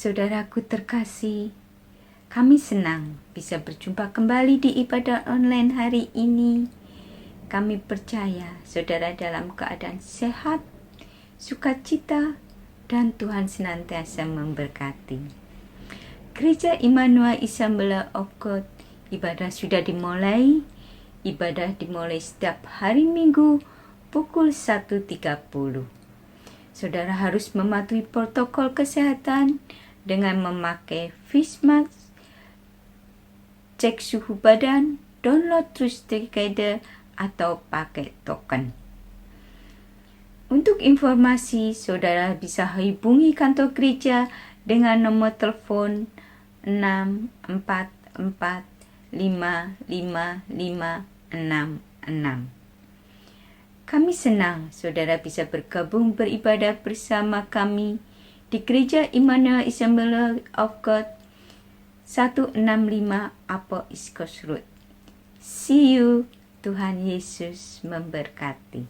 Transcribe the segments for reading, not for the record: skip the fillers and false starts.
Saudaraku terkasih, kami senang bisa berjumpa kembali di ibadah online hari ini. Kami percaya saudara dalam keadaan sehat, sukacita, dan Tuhan senantiasa memberkati. Gereja Immanuel Assembly of God, ibadah sudah dimulai. Ibadah dimulai setiap hari Minggu pukul 1.30. Saudara harus mematuhi protokol kesehatan dengan memakai face mask, cek suhu badan, download Trust Together, atau pakai token. Untuk informasi, saudara bisa hubungi kantor gereja dengan nomor telepon 644555566. Kami senang saudara bisa bergabung beribadah bersama kami di Gereja Immanuel Assembly of God 165 Upper East Coast Road. See you. Tuhan Yesus memberkati.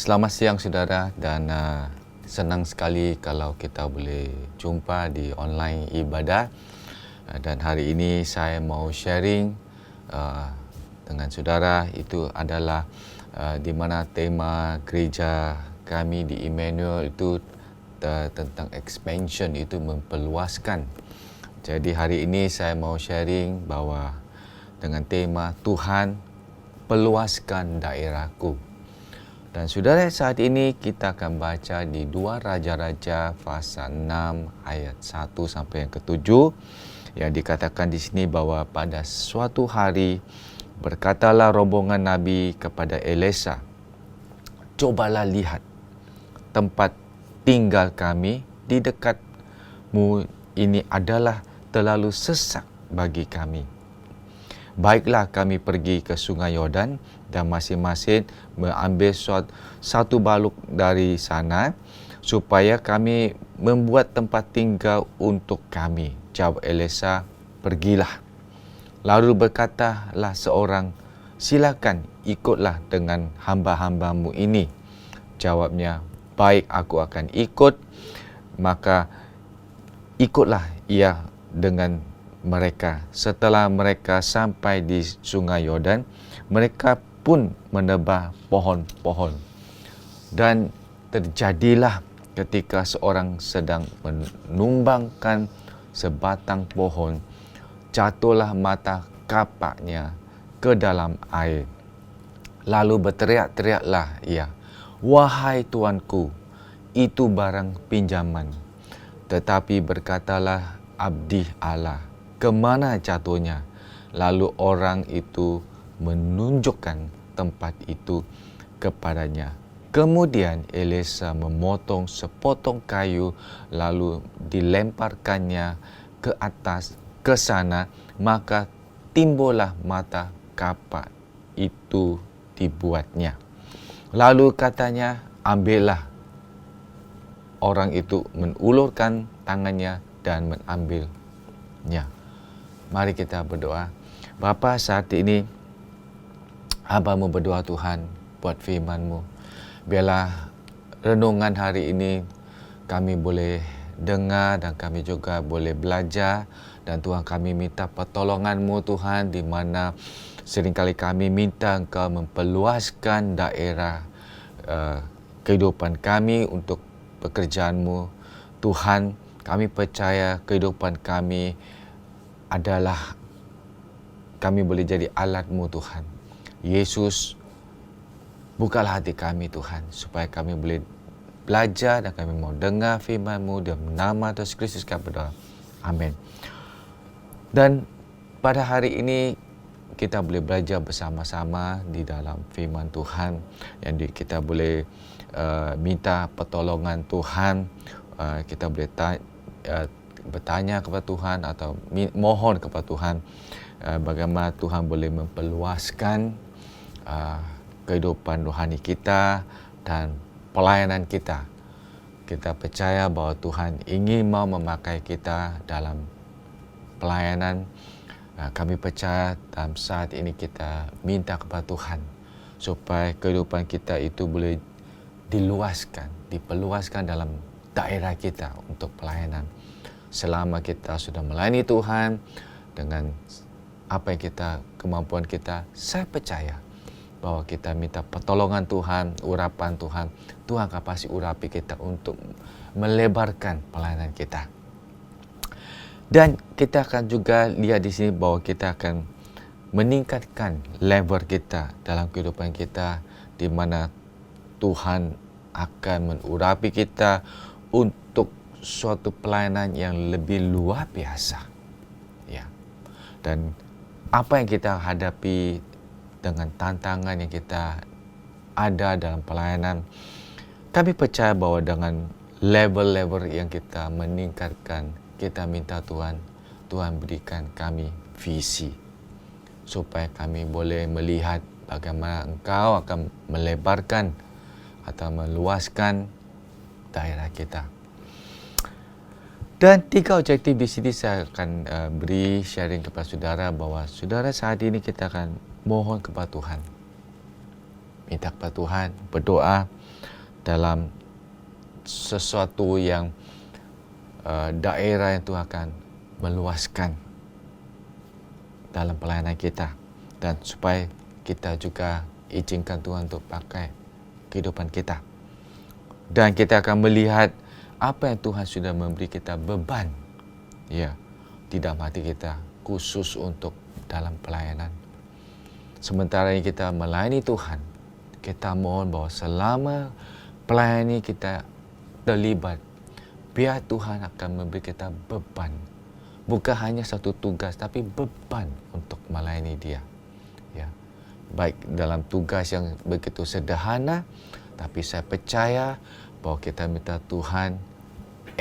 Selamat siang saudara, dan senang sekali kalau kita boleh jumpa di online ibadah. Dan hari ini saya mau sharing dengan saudara, itu adalah di mana tema gereja kami di Emmanuel itu tentang expansion, itu memperluaskan. Jadi hari ini saya mau sharing bahwa dengan tema Tuhan perluaskan daerahku. Dan saudara, saat ini kita akan baca di 2 Raja-Raja pasal 6 ayat 1 sampai yang ke-7, yang dikatakan di sini bahwa pada suatu hari berkatalah rombongan Nabi kepada Elisa, "Cobalah lihat, tempat tinggal kami di dekatmu ini adalah terlalu sesak bagi kami. Baiklah, kami pergi ke sungai Yordan dan masing-masing mengambil satu baluk dari sana supaya kami membuat tempat tinggal untuk kami." Jawab Elisa, "Pergilah." Lalu berkatalah seorang, "Silakan, ikutlah dengan hamba-hambamu ini." Jawabnya, "Baik, aku akan ikut." Maka ikutlah ia dengan mereka. Setelah mereka sampai di sungai Yordan, mereka pun menebang pohon-pohon. Dan terjadilah ketika seorang sedang menumbangkan sebatang pohon, jatuhlah mata kapaknya ke dalam air. Lalu berteriak-teriaklah ia, "Wahai tuanku, itu barang pinjaman." Tetapi berkatalah abdi Allah, "Kemana jatuhnya?" Lalu orang itu menunjukkan tempat itu kepadanya. Kemudian Elisa memotong sepotong kayu, lalu dilemparkannya ke atas, ke sana, maka timbullah mata kapak itu dibuatnya. Lalu katanya, "Ambillah." Orang itu mengulurkan tangannya dan mengambilnya. Mari kita berdoa. Bapa, saat ini hamba-Mu berdoa Tuhan buat firman-Mu. Biarlah renungan hari ini kami boleh dengar dan kami juga boleh belajar. Dan Tuhan, kami minta pertolongan-Mu Tuhan, di mana seringkali kami minta Engkau memperluaskan daerah kehidupan kami untuk pekerjaan-Mu. Tuhan, kami percaya kehidupan kami adalah kami boleh jadi alat-Mu Tuhan. Yesus, bukalah hati kami Tuhan, supaya kami boleh belajar dan kami mau dengar firman-Mu. Dalam nama Yesus Kristus kami berdoa. Amin. Dan pada hari ini kita boleh belajar bersama-sama di dalam firman Tuhan, yang kita boleh minta pertolongan Tuhan. Kita boleh bertanya kepada Tuhan atau mohon kepada Tuhan bagaimana Tuhan boleh memperluaskan kehidupan rohani kita dan pelayanan kita. Kita percaya bahwa Tuhan ingin mau memakai kita dalam pelayanan. Kami percaya dalam saat ini kita minta kepada Tuhan supaya kehidupan kita itu boleh diperluaskan dalam daerah kita untuk pelayanan. Selama kita sudah melayani Tuhan dengan apa yang kemampuan kita, saya percaya bahwa kita minta pertolongan Tuhan, urapan Tuhan, Tuhan akan pasti urapi kita untuk melebarkan pelayanan kita. Dan kita akan juga lihat di sini bahwa kita akan meningkatkan level kita dalam kehidupan kita, di mana Tuhan akan mengurapi kita untuk suatu pelayanan yang lebih luar biasa. Ya. Dan apa yang kita hadapi dengan tantangan yang kita ada dalam pelayanan, kami percaya bahwa dengan level-level yang kita meningkatkan, kita minta Tuhan berikan kami visi, supaya kami boleh melihat bagaimana Engkau akan melebarkan atau meluaskan daerah kita. Dan 3 objektif di sini saya akan beri sharing kepada saudara, bahwa saudara saat ini kita akan mohon kepada Tuhan. Minta kepada Tuhan, berdoa dalam sesuatu yang daerah yang Tuhan akan meluaskan dalam pelayanan kita, dan supaya kita juga izinkan Tuhan untuk pakai kehidupan kita, dan kita akan melihat apa yang Tuhan sudah memberi kita beban, ya, di dalam hati kita khusus untuk dalam pelayanan. Sementara ini kita melayani Tuhan, kita mohon bahwa selama pelayanan ini kita terlibat, biar Tuhan akan memberi kita beban. Bukan hanya satu tugas, tapi beban untuk melayani Dia. Ya. Baik dalam tugas yang begitu sederhana, tapi saya percaya bahwa kita minta Tuhan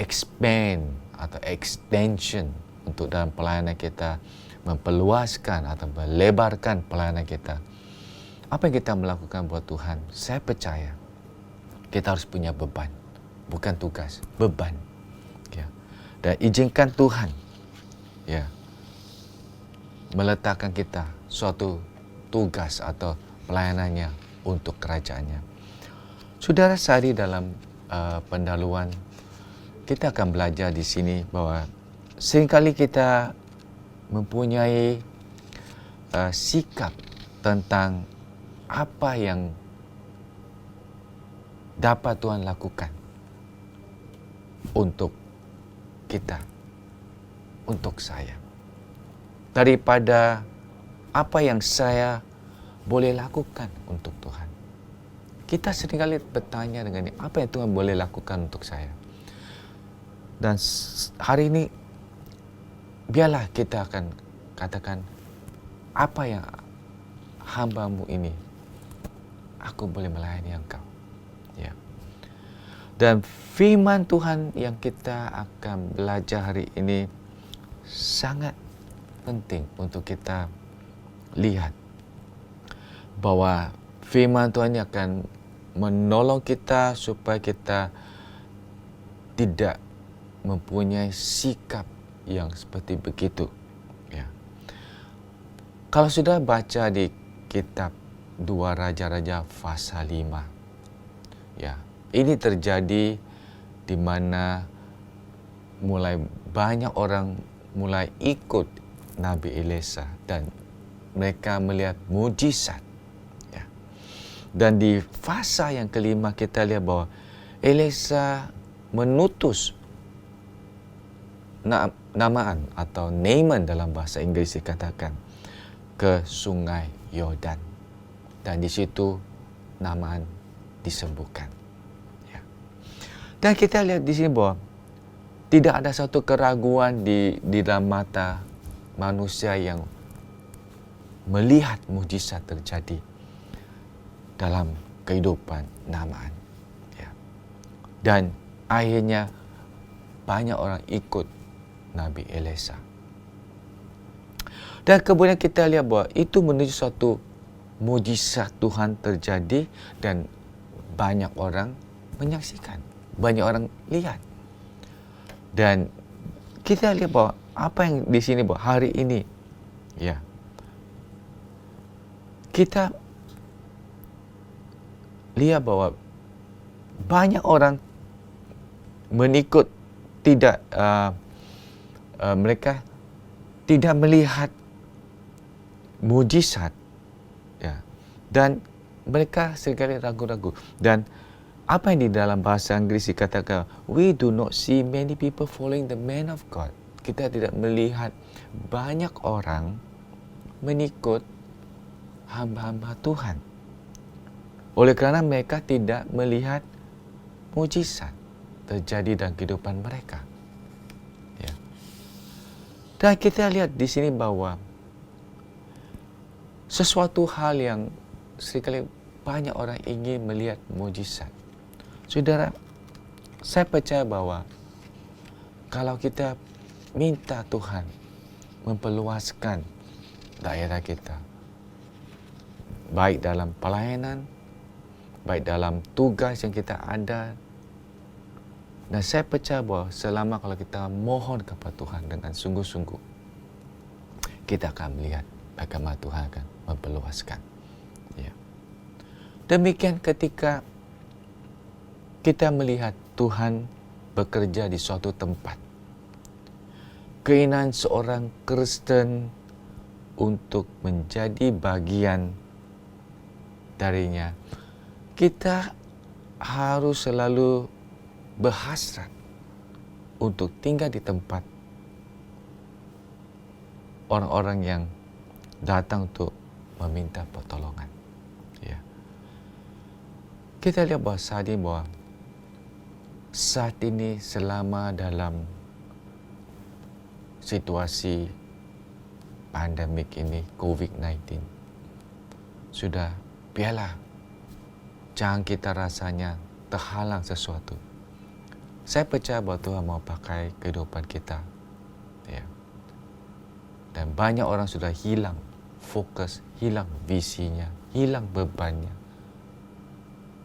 expand atau extension untuk dalam pelayanan kita, memperluaskan atau melebarkan pelayanan kita. Apa yang kita melakukan buat Tuhan, saya percaya kita harus punya beban, bukan tugas, beban. Ya. Dan izinkan Tuhan, ya, meletakkan kita suatu tugas atau pelayanannya untuk kerajaannya. Saudara, sehari dalam pendahuluan kita akan belajar di sini bahwa seringkali kita mempunyai sikap tentang apa yang dapat Tuhan lakukan untuk kita, untuk saya, daripada apa yang saya boleh lakukan untuk Tuhan. Kita seringkali bertanya dengan apa yang Tuhan boleh lakukan untuk saya. Dan hari ini biarlah kita akan katakan, apa yang hamba-Mu ini, aku boleh melayani Engkau. Ya. Dan firman Tuhan yang kita akan belajar hari ini sangat penting untuk kita lihat bahwa firman Tuhan ini akan menolong kita supaya kita tidak mempunyai sikap yang seperti begitu. Ya. Kalau sudah baca di kitab 2 Raja-Raja pasal 5, ya, ini terjadi di mana mulai banyak orang mulai ikut Nabi Elisa dan mereka melihat mujizat. Ya. Dan di fasa yang kelima kita lihat bahwa Elisa menutus Naaman atau Naaman dalam bahasa Inggeris dikatakan ke sungai Yordan, dan di situ Naaman disembuhkan. Ya. Dan kita lihat di sini bahwa tidak ada satu keraguan di dalam mata manusia yang melihat mujizat terjadi dalam kehidupan Naaman. Ya. Dan akhirnya banyak orang ikut Nabi Elisa. Dan kemudian kita lihat bahwa itu menuju suatu mujizat Tuhan terjadi dan banyak orang menyaksikan, banyak orang lihat. Dan kita lihat bahwa apa yang di sini bahwa hari ini, ya, kita lihat bahwa banyak orang mengikut, tidak mereka tidak melihat mujizat, ya, dan mereka sekali ragu-ragu. Dan apa yang di dalam bahasa Inggris dikatakan, we do not see many people following the man of God. Kita tidak melihat banyak orang mengikut hamba-hamba Tuhan, oleh kerana mereka tidak melihat mujizat terjadi dalam kehidupan mereka. Ya. Dan kita lihat di sini bahwa sesuatu hal yang sekali banyak orang ingin melihat mujizat. Saudara, saya percaya bahwa kalau kita minta Tuhan memperluaskan daerah kita, baik dalam pelayanan, baik dalam tugas yang kita ada, dan saya percaya bahwa selama kalau kita mohon kepada Tuhan dengan sungguh-sungguh, kita akan melihat bagaimana Tuhan akan memperluaskan. Ya. Demikian ketika kita melihat Tuhan bekerja di suatu tempat. Keinginan seorang Kristen untuk menjadi bagian darinya, kita harus selalu berhasrat untuk tinggal di tempat orang-orang yang datang untuk meminta pertolongan. Ya. Kita lihat bahwa saat ini selama dalam situasi pandemik ini, COVID-19, sudah biarlah jangan kita rasanya terhalang sesuatu. Saya percaya bahwa Tuhan mau pakai kehidupan kita. Ya. Dan banyak orang sudah hilang fokus, hilang visinya, hilang bebannya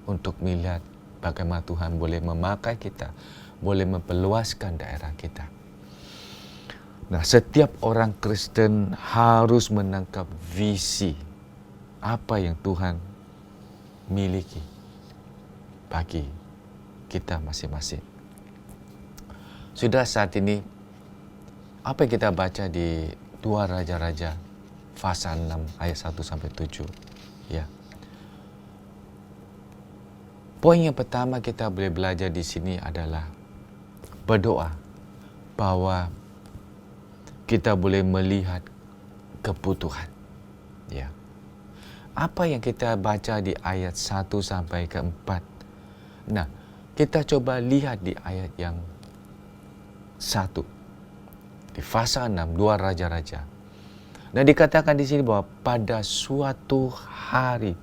untuk melihat bagaimana Tuhan boleh memakai kita, boleh memperluaskan daerah kita. Nah, setiap orang Kristen harus menangkap visi apa yang Tuhan miliki bagi kita masing-masing. Sudah saat ini, apa yang kita baca di 2 Raja-Raja pasal 6 ayat 1 sampai 7. Ya. Poin yang pertama kita boleh belajar di sini adalah berdoa bahwa kita boleh melihat kebutuhan. Ya. Apa yang kita baca di ayat 1 sampai ke 4. Nah, kita coba lihat di ayat yang 1. Di pasal 6, 2 Raja-Raja. Dan dikatakan di sini bahwa pada suatu hari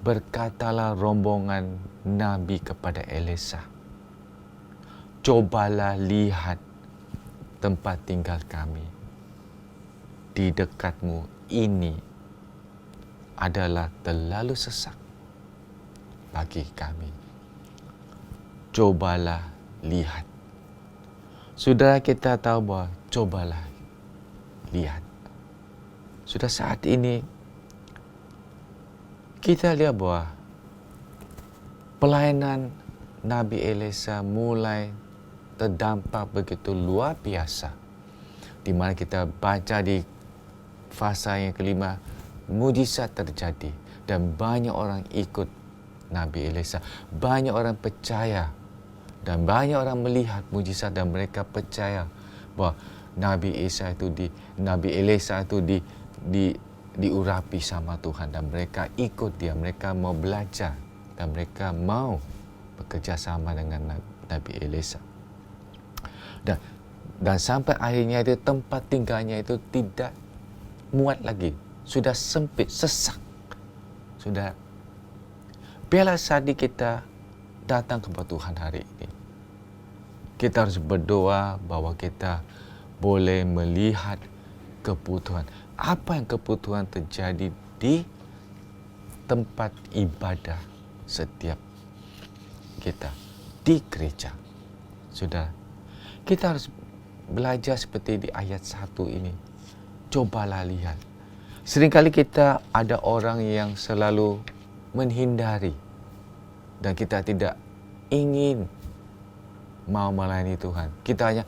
berkatalah rombongan Nabi kepada Elisa, cobalah lihat tempat tinggal kami. Di dekatmu ini adalah terlalu sesak bagi kami. Cobalah lihat. Saudara, kita tahu bahwa cobalah lihat. Sudah saat ini kita lihat bahwa pelayanan Nabi Elisa mulai terdampak begitu luar biasa. Di mana kita baca di fasa yang kelima, mujizat terjadi dan banyak orang ikut Nabi Elisa. Banyak orang percaya dan banyak orang melihat mujizat dan mereka percaya bahwa Nabi Elisa itu diurapi sama Tuhan dan mereka ikut dia, mereka mau belajar dan mereka mau bekerja sama dengan Nabi Elisa. Dan sampai akhirnya itu tempat tinggalnya itu tidak muat lagi, sudah sempit, sesak. Sudah biarlah saat kita datang kepada Tuhan hari ini. Kita harus berdoa bahwa kita boleh melihat kebutuhan. Apa yang kebutuhan terjadi di tempat ibadah setiap kita di gereja. Sudah, kita harus belajar seperti di ayat 1 ini. Cobalah lihat. Seringkali kita ada orang yang selalu menghindari dan kita tidak ingin mau melayani Tuhan. Kita hanya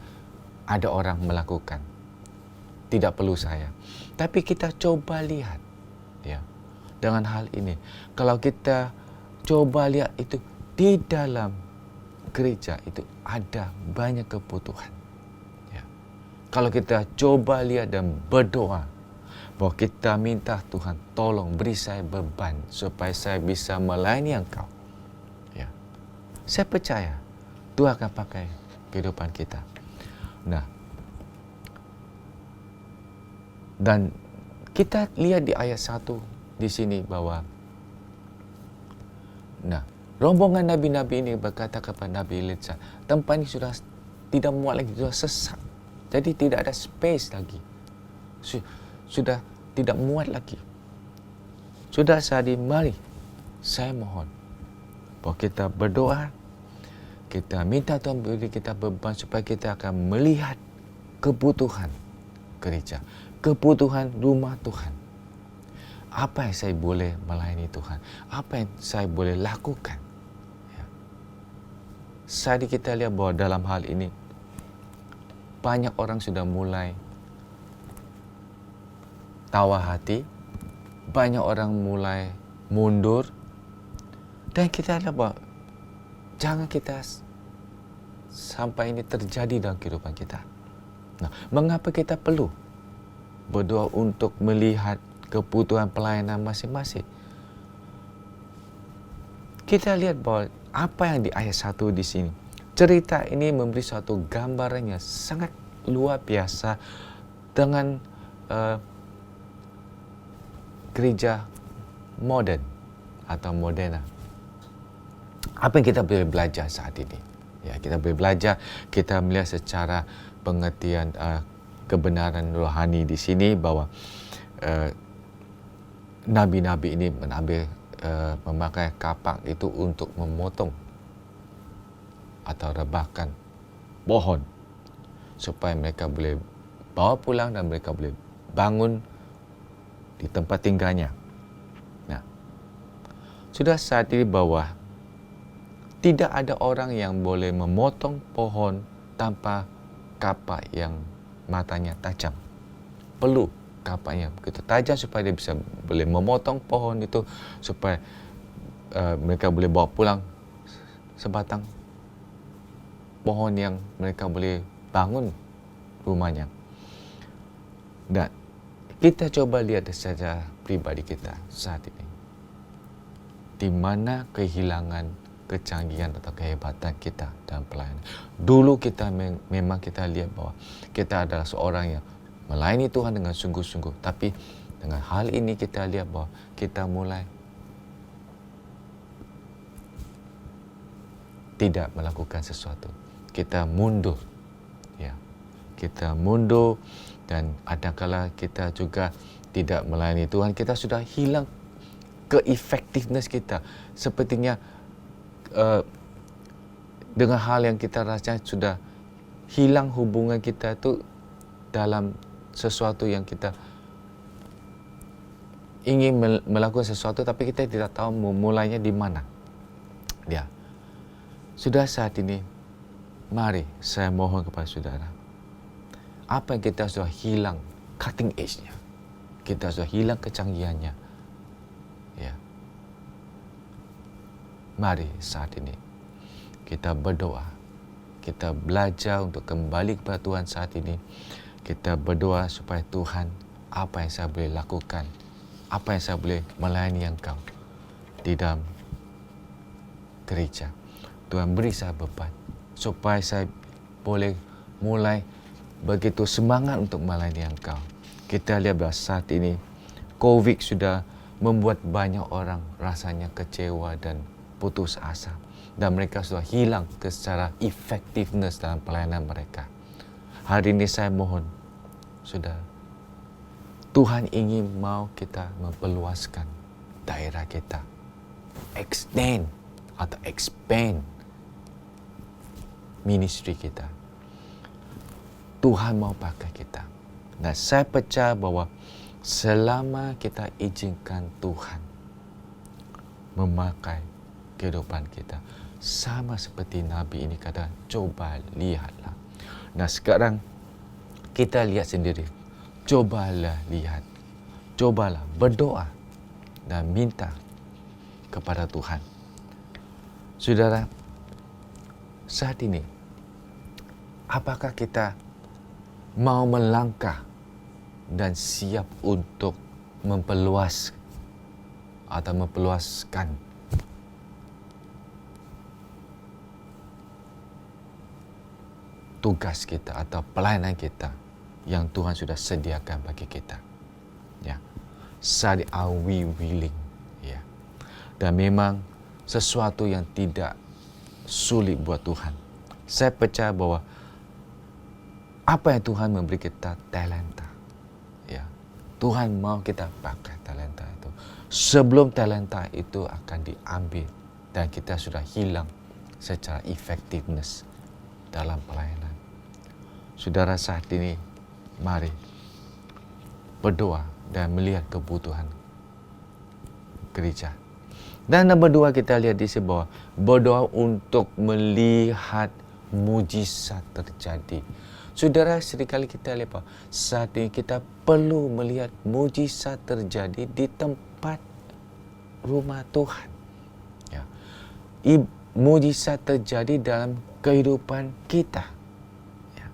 ada orang melakukan. Tidak perlu saya. Tapi kita coba lihat. Ya. Dengan hal ini. Kalau kita coba lihat itu di dalam gereja itu ada banyak kebutuhan. Ya. Kalau kita coba lihat dan berdoa bahwa kita minta Tuhan tolong beri saya beban supaya saya bisa melayani Engkau. Ya. Saya percaya Tuhan akan pakai kehidupan kita. Nah, dan kita lihat di ayat 1 di sini bahwa rombongan nabi-nabi ini berkata kepada Nabi Elisa, tempat ini sudah tidak muat lagi, sudah sesak. Jadi tidak ada space lagi. Sudah tidak muat lagi. Sudah saat ini, mari saya mohon bahwa kita berdoa, kita minta Tuhan beri kita beban supaya kita akan melihat kebutuhan gereja, kebutuhan rumah Tuhan. Apa yang saya boleh melayani Tuhan? Apa yang saya boleh lakukan? Ya. saat kita lihat bahwa dalam hal ini banyak orang sudah mulai tawar hati, banyak orang mulai mundur, dan kita lihat bahwa jangan kita sampai ini terjadi dalam kehidupan kita. Nah, mengapa kita perlu berdoa untuk melihat kebutuhan pelayanan masing-masing? Kita lihat bahwa apa yang di ayat 1 di sini, cerita ini memberi suatu gambaran yang sangat luar biasa dengan gereja moden atau moderna. Apa yang kita boleh belajar saat ini? Ya, kita boleh belajar, kita melihat secara pengertian kebenaran rohani di sini bahwa nabi-nabi ini memakai kapak itu untuk memotong atau rebahkan pohon supaya mereka boleh bawa pulang dan mereka boleh bangun di tempat tinggalnya. Nah, sudah saat ini bahwa tidak ada orang yang boleh memotong pohon tanpa kapak yang matanya tajam. Perlu kapaknya begitu tajam supaya dia bisa boleh memotong pohon itu, supaya mereka boleh bawa pulang sebatang pohon yang mereka boleh bangun rumahnya. Dan kita coba lihat secara pribadi kita saat ini, di mana kehilangan kecanggihan atau kehebatan kita dalam pelayanan. Dulu kita memang kita lihat bahwa kita adalah seorang yang melayani Tuhan dengan sungguh-sungguh. Tapi dengan hal ini kita lihat bahwa kita mulai tidak melakukan sesuatu. Kita mundur. Ya. Kita mundur, dan adakala kita juga tidak melayani Tuhan, kita sudah hilang ke-effectiveness kita. Sepertinya dengan hal yang kita rasa sudah hilang hubungan kita itu dalam sesuatu yang kita ingin melakukan sesuatu, tapi kita tidak tahu memulainya di mana. Ya. Sudah saat ini, mari saya mohon kepada saudara, apa yang kita sudah hilang cutting edge-nya, kita sudah hilang kecanggihannya, ya. Mari saat ini kita berdoa, kita belajar untuk kembali kepada Tuhan saat ini. Kita berdoa supaya Tuhan, apa yang saya boleh lakukan, apa yang saya boleh melayani Engkau di dalam gereja. Tuhan beri saya beban supaya saya boleh mulai begitu semangat untuk melayani Engkau. Kita lihat bahwa saat ini COVID sudah membuat banyak orang rasanya kecewa dan putus asa, dan mereka sudah hilang secara effectiveness dalam pelayanan mereka. Hari ini saya mohon, saudara, Tuhan ingin mau kita memperluaskan daerah kita, extend atau expand ministry kita. Tuhan mau pakai kita. Dan saya percaya bahwa selama kita izinkan Tuhan memakai kehidupan kita, sama seperti Nabi ini kata, coba lihatlah. Nah sekarang kita lihat sendiri, cobalah lihat, cobalah berdoa dan minta kepada Tuhan. Saudara, saat ini apakah kita mau melangkah dan siap untuk memperluas atau memperluaskan tugas kita atau pelayanan kita yang Tuhan sudah sediakan bagi kita? Ya, saat are we willing? Ya, dan memang sesuatu yang tidak sulit buat Tuhan. Saya percaya bahwa apa yang Tuhan memberi kita talenta, ya, Tuhan mau kita pakai talenta itu. Sebelum talenta itu akan diambil dan kita sudah hilang secara effectiveness dalam pelayanan. Saudara, saat ini mari berdoa dan melihat kebutuhan gereja. Dan nombor 2 kita lihat di bawah, berdoa untuk melihat mujizat terjadi. Saudara, seringkali kita lihat bahwa saat ini kita perlu melihat mujizat terjadi di tempat rumah Tuhan. Ya. Mujizat terjadi dalam kehidupan kita. Ya.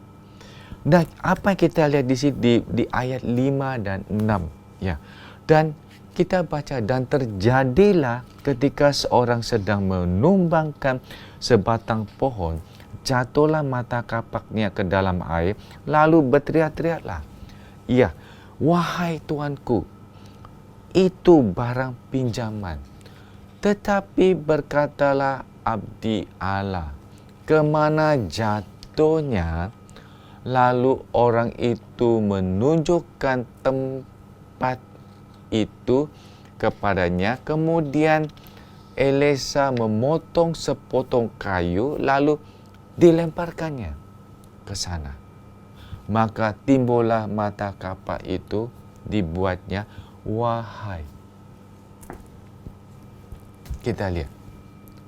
Dan apa yang kita lihat di sini di ayat 5 dan 6. Ya. Dan kita baca, dan terjadilah ketika seorang sedang menumbangkan sebatang pohon, jatuhlah mata kapaknya ke dalam air, lalu berteriak-teriaklah, "Ya, wahai Tuanku, itu barang pinjaman." Tetapi berkatalah abdi Allah, "Kemana jatuhnya?" Lalu orang itu menunjukkan tempat itu kepadanya. Kemudian Elisa memotong sepotong kayu lalu dilemparkannya ke sana. Maka timbullah mata kapak itu, dibuatnya wahai. Kita lihat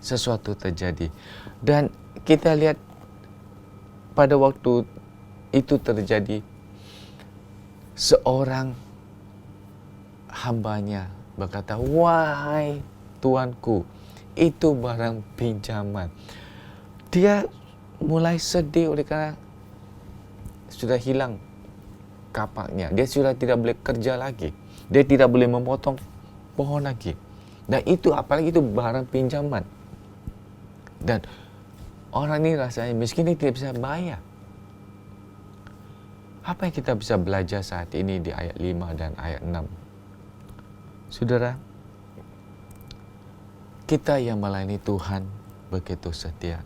sesuatu terjadi, dan kita lihat pada waktu itu terjadi, seorang hambanya berkata, "Wahai Tuanku, itu barang pinjaman." Dia mulai sedih oleh karena sudah hilang kapaknya. Dia sudah tidak boleh kerja lagi. Dia tidak boleh memotong pohon lagi. Dan itu, apalagi itu barang pinjaman. Dan orang ini rasanya miskin, ini tidak bisa bayar. Apa yang kita bisa belajar saat ini di ayat 5 dan ayat 6? Saudara, kita yang melayani Tuhan begitu setia.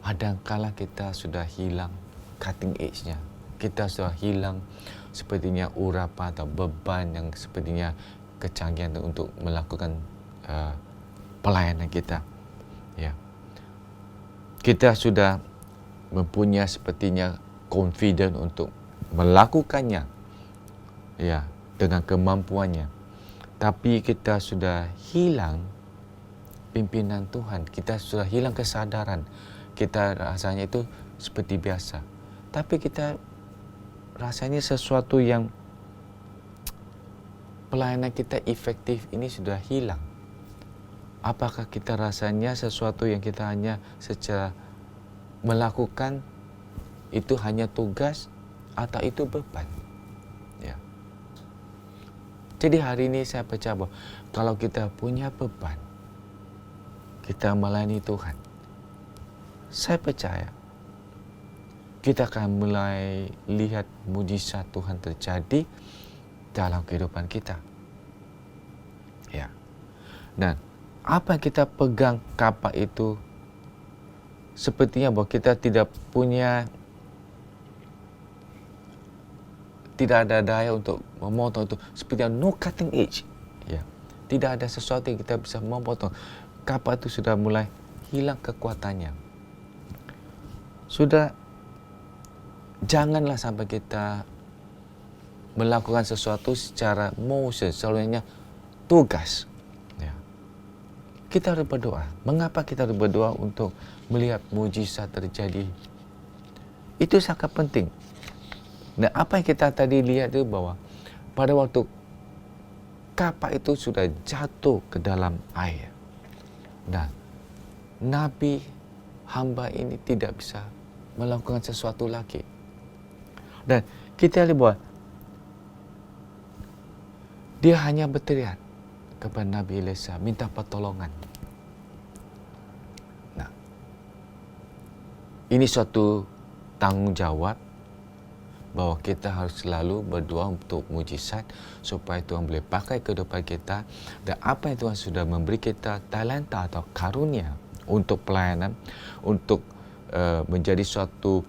Kadang-kala kita sudah hilang cutting edge-nya. Kita sudah hilang sepertinya urapan atau beban yang sepertinya kecanggihan untuk melakukan pelayanan kita. Ya. Kita sudah mempunyai sepertinya confident untuk melakukannya. Ya, dengan kemampuannya. Tapi kita sudah hilang pimpinan Tuhan. Kita sudah hilang kesadaran. Kita rasanya itu seperti biasa. Tapi kita rasanya sesuatu yang pelayanan kita efektif ini sudah hilang. Apakah kita rasanya sesuatu yang kita hanya secara melakukan itu hanya tugas atau itu beban? Ya. Jadi hari ini saya percaya bahwa kalau kita punya beban, kita melayani Tuhan, saya percaya kita akan mulai lihat mujizat Tuhan terjadi dalam kehidupan kita. Ya. Dan apa yang kita pegang kapak itu, sepertinya bahwa kita tidak ada daya untuk memotong itu, seperti no cutting edge. Ya. Tidak ada sesuatu yang kita bisa memotong. Kapak itu sudah mulai hilang kekuatannya. Sudah, janganlah sampai kita melakukan sesuatu secara motion, selalunya tugas. Ya. Kita harus berdoa. Mengapa kita harus berdoa? Untuk melihat mujizat terjadi. Itu sangat penting. Dan apa yang kita tadi lihat itu bahwa pada waktu kapak itu sudah jatuh ke dalam air, dan Nabi hamba ini tidak bisa melakukan sesuatu lagi. Dan kita lihat bahwa dia hanya berteriak kepada Nabi Elisa, minta pertolongan. Nah, ini suatu tanggungjawab bahwa kita harus selalu berdoa untuk mujizat supaya Tuhan boleh pakai kehidupan kita, dan apa yang Tuhan sudah memberi kita talenta atau karunia untuk pelayanan, untuk menjadi suatu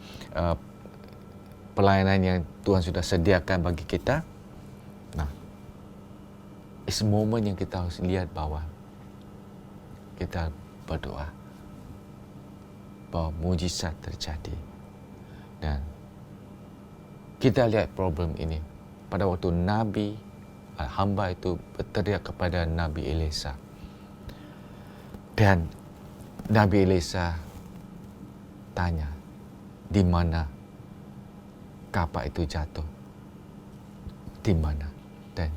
pelayanan yang Tuhan sudah sediakan bagi kita. Nah, it's moment yang kita harus lihat bahwa kita berdoa bahwa mujizat terjadi. Dan kita lihat problem ini pada waktu Nabi hamba itu berteriak kepada Nabi Elisa. Dan Nabi Elisa tanya, di mana kapak itu jatuh? Di mana? Dan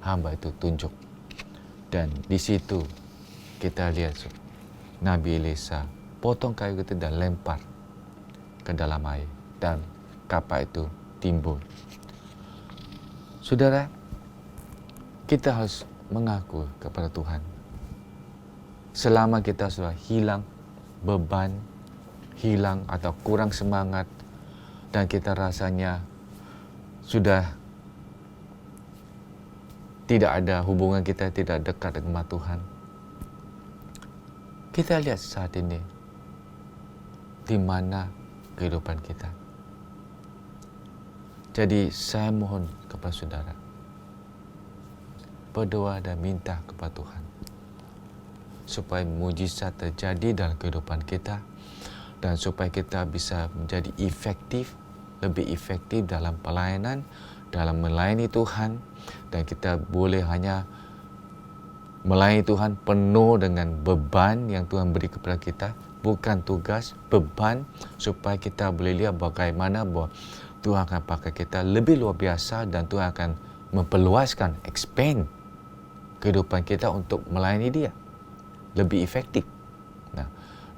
hamba itu tunjuk. Dan di situ kita lihat Nabi Elisa potong kayu itu dan lempar ke dalam air. Dan kapak itu timbul. Saudara, kita harus mengaku kepada Tuhan. Selama kita sudah hilang beban, hilang atau kurang semangat, dan kita rasanya sudah tidak ada hubungan kita, tidak dekat dengan Tuhan. Kita lihat saat ini, di mana kehidupan kita. Jadi saya mohon kepada saudara, berdoa dan minta kepada Tuhan, supaya mujizat terjadi dalam kehidupan kita, dan supaya kita bisa menjadi lebih efektif dalam pelayanan, dalam melayani Tuhan, dan kita boleh hanya melayani Tuhan penuh dengan beban yang Tuhan beri kepada kita, bukan tugas, beban, supaya kita boleh lihat bagaimana bahwa Tuhan akan pakai kita lebih luar biasa, dan Tuhan akan memperluaskan, expand kehidupan kita untuk melayani Dia lebih efektif.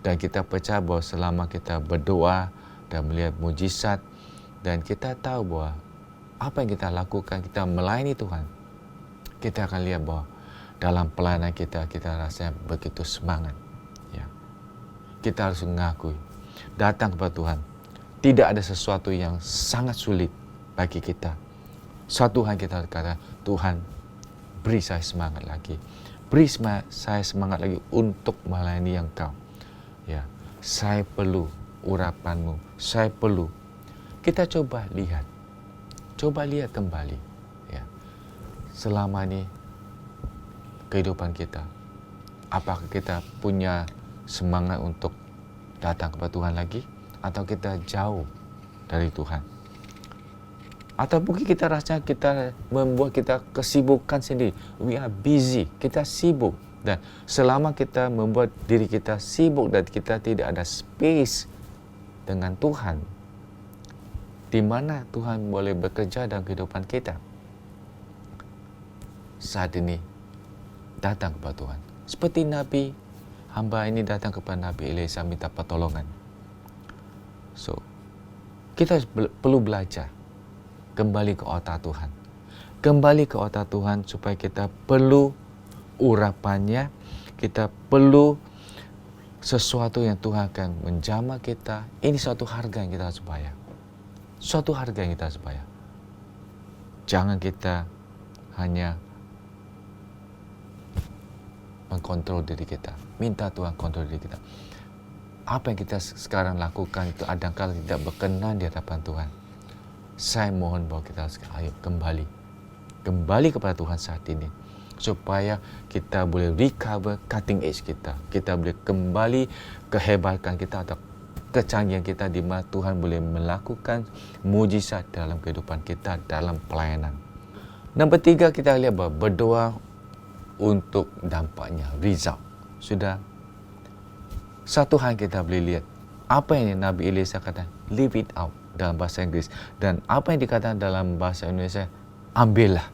Dan kita percaya bahwa selama kita berdoa dan melihat mujizat, dan kita tahu bahwa apa yang kita lakukan, kita melayani Tuhan, kita akan lihat bahwa dalam pelayanan kita rasanya begitu semangat. Ya. Kita harus mengakui, datang kepada Tuhan, tidak ada sesuatu yang sangat sulit bagi kita. Suatu hal kita kata, Tuhan, beri saya semangat lagi. Beri saya semangat lagi untuk melayani Engkau. Ya, saya perlu urapanmu, saya perlu. Kita coba lihat kembali. Ya, selama ini kehidupan kita, apakah kita punya semangat untuk datang kepada Tuhan lagi, atau kita jauh dari Tuhan? Atau mungkin kita rasa kita membuat kita kesibukan sendiri. We are busy, kita sibuk. Dan selama kita membuat diri kita sibuk dan kita tidak ada space dengan Tuhan, di mana Tuhan boleh bekerja dalam kehidupan kita? Saat ini, datang kepada Tuhan. Seperti Nabi, hamba ini datang kepada Nabi Elisa minta pertolongan. So, kita perlu belajar kembali ke otak Tuhan. Kembali ke otak Tuhan supaya kita perlu urapannya, kita perlu sesuatu yang Tuhan akan menjamah kita. Ini suatu harga yang kita harus bayar. Suatu harga yang kita harus bayar. Jangan kita hanya mengkontrol diri kita. Minta Tuhan kontrol diri kita. Apa yang kita sekarang lakukan itu kadang-kala tidak berkenan di hadapan Tuhan. Saya mohon bahwa kita harus kembali kepada Tuhan saat ini, supaya kita boleh recover cutting edge kita. Kita boleh kembali kehebatan kita atau kecanggihan kita, di mana Tuhan boleh melakukan mujizat dalam kehidupan kita, dalam pelayanan. Nombor 3, kita lihat bahwa berdoa untuk dampaknya, result. Sudah satu hal kita boleh lihat, apa yang Nabi Elisa kata, leave it out dalam bahasa Inggeris, dan apa yang dikatakan dalam bahasa Indonesia, ambillah.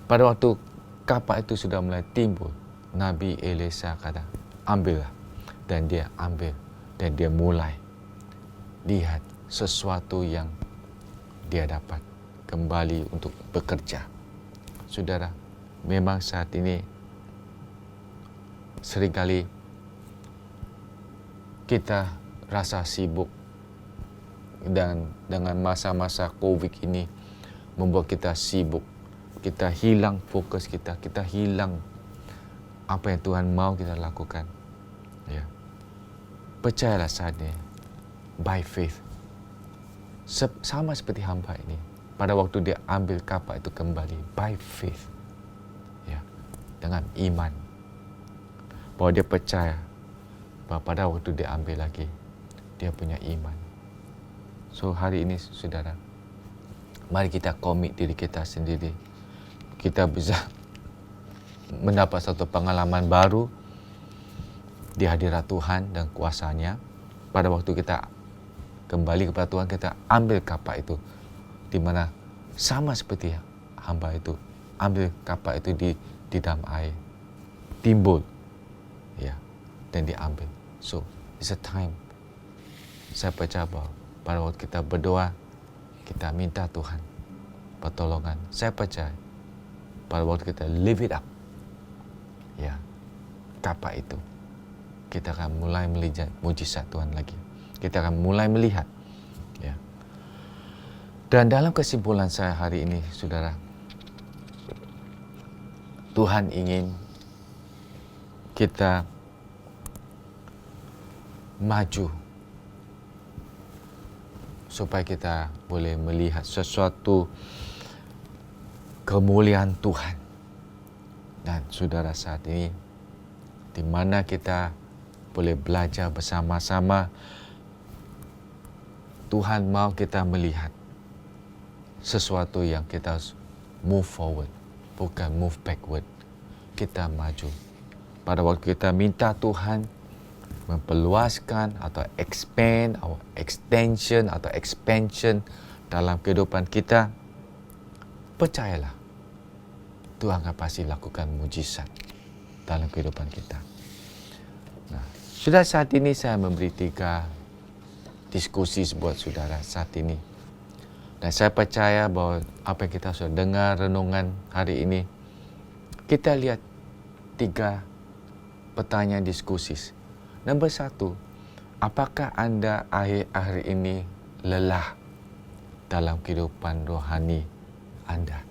Pada waktu kapak itu sudah mulai timbul, Nabi Elisa kata, ambillah. Dan dia ambil, dan dia mulai lihat sesuatu yang dia dapat kembali untuk bekerja. Saudara, memang saat ini seringkali kita rasa sibuk, dan dengan masa-masa COVID ini membuat kita sibuk. Kita hilang fokus kita hilang apa yang Tuhan mau kita lakukan. Ya. Percayalah saat ini, by faith. Sama seperti hamba ini. Pada waktu dia ambil kapak itu kembali, by faith. Ya. Dengan iman. Bahwa dia percaya bahwa pada waktu dia ambil lagi, dia punya iman. So hari ini saudara, Mari kita komit diri kita sendiri. Kita bisa mendapat satu pengalaman baru di hadirat Tuhan dan kuasa-Nya. Pada waktu kita kembali kepada Tuhan, kita ambil kapak itu, di mana sama seperti hamba itu ambil kapak itu di dalam air, timbul, ya, dan diambil. So it's a time. Saya percaya bahwa pada waktu kita berdoa, kita minta Tuhan pertolongan. Saya percaya pada waktu kita live it up, ya, kapak itu, kita akan mulai melihat mujizat Tuhan lagi. Kita akan mulai melihat, ya. Dan dalam kesimpulan saya hari ini, saudara, Tuhan ingin kita maju supaya kita boleh melihat sesuatu kemuliaan Tuhan. Dan saudara, saat ini di mana kita boleh belajar bersama-sama, Tuhan mau kita melihat sesuatu yang kita move forward, bukan move backward. Kita maju. Pada waktu kita minta Tuhan memperluaskan atau expand atau extension atau expansion dalam kehidupan kita, percayalah Tuhan akan pasti lakukan mujizat dalam kehidupan kita. Nah, sudah saat ini saya memberi 3 diskusi buat saudara saat ini. Dan saya percaya bahwa apa yang kita sudah dengar renungan hari ini, kita lihat 3 pertanyaan diskusi. Nombor 1, apakah anda akhir-akhir ini lelah dalam kehidupan rohani anda?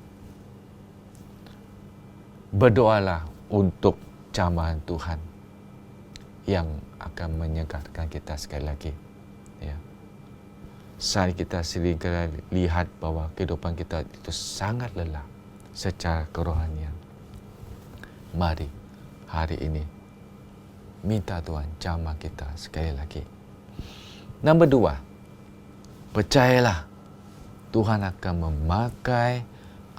Berdoalah untuk jamahan Tuhan yang akan menyegarkan kita sekali lagi. Ya. Saat kita sering lihat bahwa kehidupan kita itu sangat lelah secara kerohanian. Mari hari ini minta Tuhan jamah kita sekali lagi. Nombor 2, percayalah Tuhan akan memakai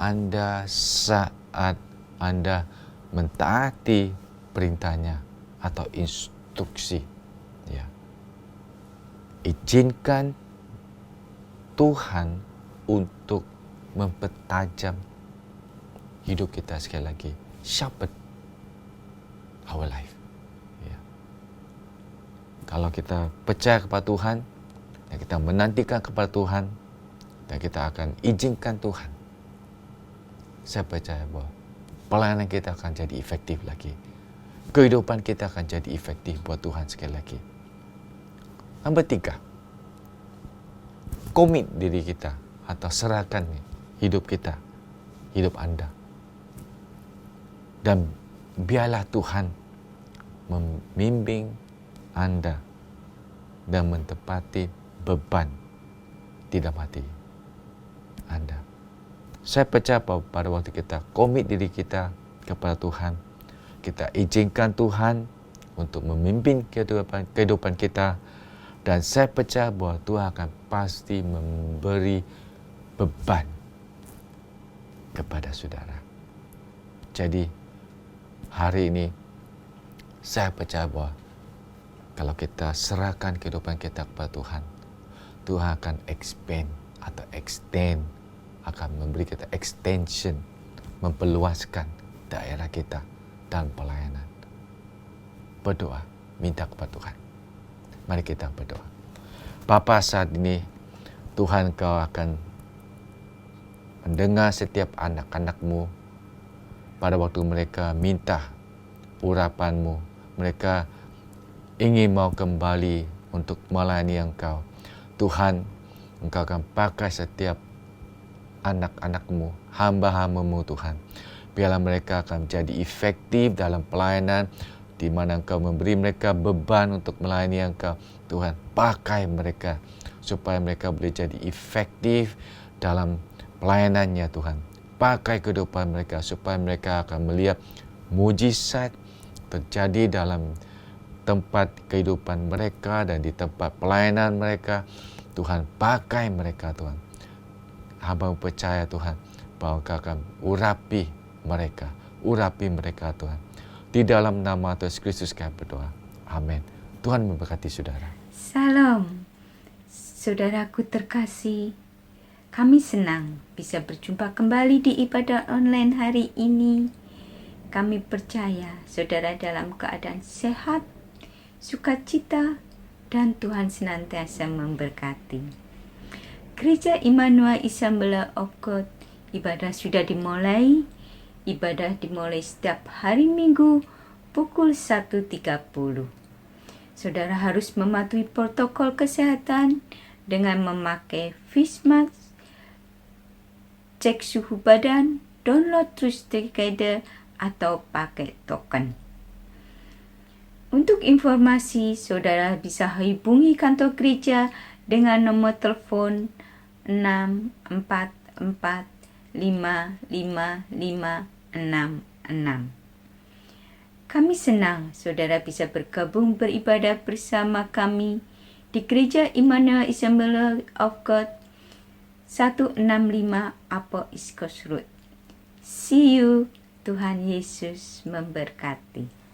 anda saat anda mentaati perintahnya atau instruksi. Ya. Izinkan Tuhan untuk mempertajam hidup kita sekali lagi. Sharpen our life. Ya. Kalau kita percaya kepada Tuhan, dan kita menantikan kepada Tuhan, dan kita akan izinkan Tuhan, saya percaya bahwa pelayanan kita akan jadi efektif lagi. Kehidupan kita akan jadi efektif buat Tuhan sekali lagi. Nombor 3, komit diri kita atau serahkan hidup kita, hidup anda. Dan biarlah Tuhan membimbing anda dan mentepati beban di dalam hati anda. Saya percaya pada waktu kita komit diri kita kepada Tuhan, kita izinkan Tuhan untuk memimpin kehidupan kita, dan saya percaya bahwa Tuhan akan pasti memberi beban kepada saudara. Jadi hari ini saya percaya bahwa kalau kita serahkan kehidupan kita kepada Tuhan, Tuhan akan expand atau extend, akan memberi kita extension, memperluaskan daerah kita dan pelayanan. Berdoa, minta kepada Tuhan. Mari kita berdoa. Bapa, saat ini Tuhan, Kau akan mendengar setiap anak-anak-Mu pada waktu mereka minta urapan-Mu. Mereka ingin mau kembali untuk melayani Engkau. Tuhan, Engkau akan pakai setiap anak-anak-Mu, hamba-hamba-Mu Tuhan. Biarlah mereka akan menjadi efektif dalam pelayanan, di mana Engkau memberi mereka beban untuk melayani Engkau. Tuhan, pakai mereka supaya mereka boleh jadi efektif dalam pelayanannya Tuhan. Pakai kehidupan mereka supaya mereka akan melihat mujizat terjadi dalam tempat kehidupan mereka dan di tempat pelayanan mereka. Tuhan, pakai mereka Tuhan. hamba percaya Tuhan bahwa Engkau akan urapi mereka Tuhan. Di dalam nama Tuhan Yesus Kristus kami berdoa. Amin. Tuhan memberkati saudara. Salam, saudaraku terkasih. Kami senang bisa berjumpa kembali di ibadah online hari ini. Kami percaya saudara dalam keadaan sehat, sukacita, dan Tuhan senantiasa memberkati. Gereja Immanuel Assembly of God, ibadah sudah dimulai. Ibadah dimulai setiap hari Minggu pukul 1.30. Saudara harus mematuhi protokol kesehatan dengan memakai face mask, cek suhu badan, download Trust Together, atau pakai token. Untuk informasi, saudara bisa hubungi kantor gereja dengan nomor telepon 644555566. Kami senang saudara bisa bergabung beribadah bersama kami di Gereja Immanuel Assembly of God 165 Upper East Coast Road. See you. Tuhan Yesus memberkati.